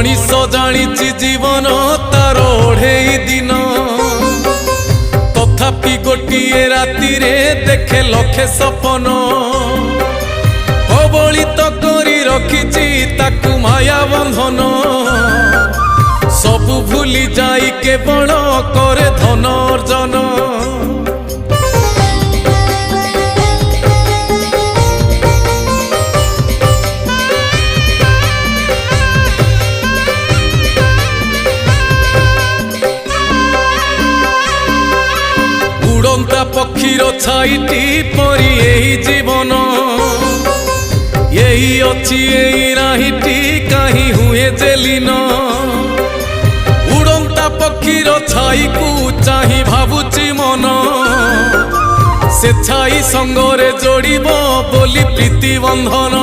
मनीष जानी जीवन तार ओढ़े दिन तथापि गोटे राति देखे लखे सपन कबलित करी रखिछि ताकू माया बंधन सबु भूली जाई केवल करे धन अर्जन उड़ंता पक्षीर छाईटी परी यही जीवन यही अच्छी यही नाहीटी कहीं हुए जेलीन उड़ंता पक्षीर छाई को चाही भावुची मन से छाई संगरे जोड़िब बोली प्रीति बंधन।